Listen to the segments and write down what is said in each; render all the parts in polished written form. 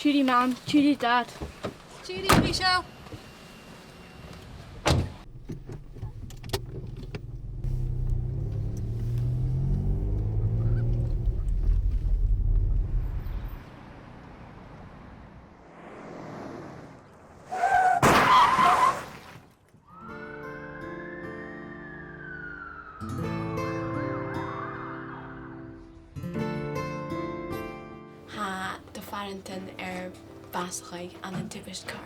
Tudy Mam, Tudy Dad. Tudy, Michelle. Ha de Farrington bacadh an an tibbist car.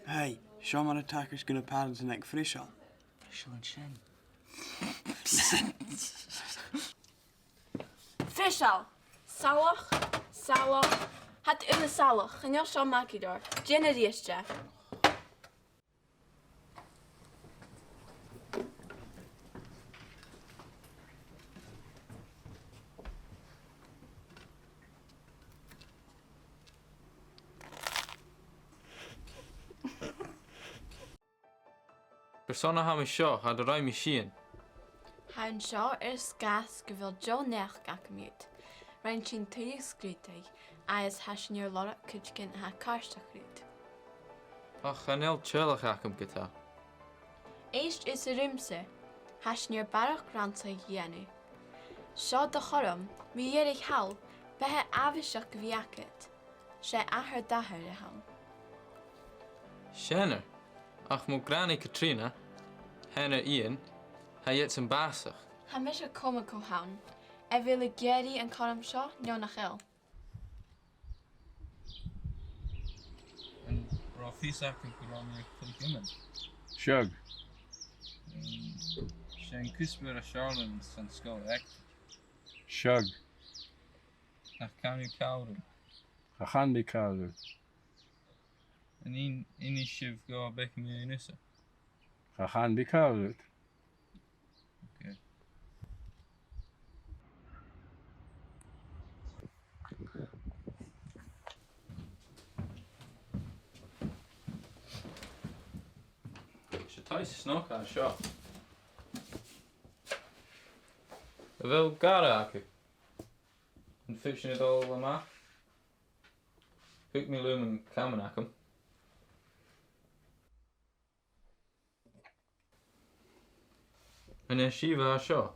Hey, show man attacker's gonna paddle neck Frischal. Frischal and Shen. Frischal, Salach, hat in Salach, en jos al maak je door. Gealladh. Persona ha mi seo had a roi mi shean. Hain seo gas go bhfuil Joe nech gacamút. Rein sin tuí scrútaigh, as sheanair lorach chuid cin ha carstachrút. Ach chanel tselach acam gyda. Éist is a rimse, sheanair barach grantaigh dhéanú. Seo de chorm, mi dhéirigh hall, bethe avisach bhíacad. Sé ahar dahar a ham. Sheanair, ach mo granny Katrina, henna Ian, ha yet some basach. Ha mis a comico haun, vil a Gealladh an chorm seo neo nach el. En bra fisak en kolomia kulkumen. Shug. Shen kusper a Charlin san skol ek. Shug. Ach kan u kouden. Hachandi Calder. En in shiv go a bek me inusse. Hachandi Calder. Okay. Thais snog aan seo. Wel gara aku. En fiction het al ma. Hoek me lumen kamen akum. En Shiva seo.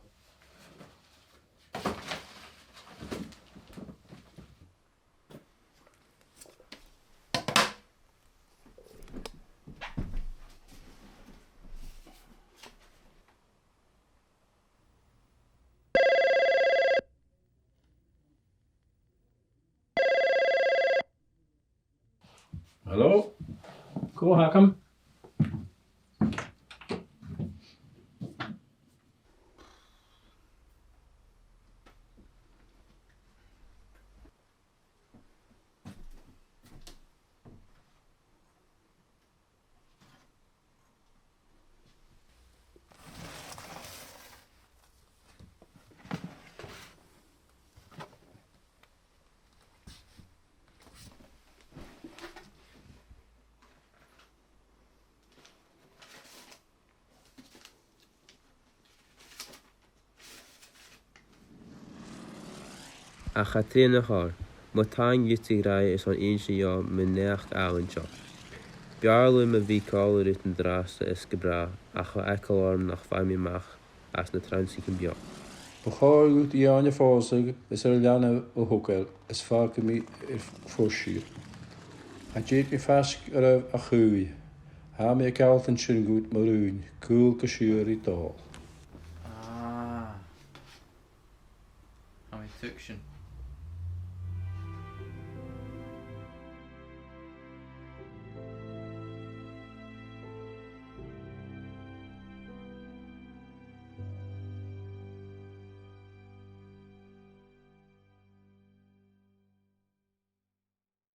Hello? Go Hakam. A chatíon na chóir, má táin yútaigh raya is an aonse yó me neacht áhain seo. Bearlú me bhí cála rút an drásta is go bra a chu eicáilorm nach feimimach as na transaigh beo. Ba cháir gút Iáine fósaigh is leanna ó thucail is fága mí fórsír. A déad mi feasc ar a chuúi. Há mé cealtan sin gút marún, cúil go siúr í dál. Ah. How we took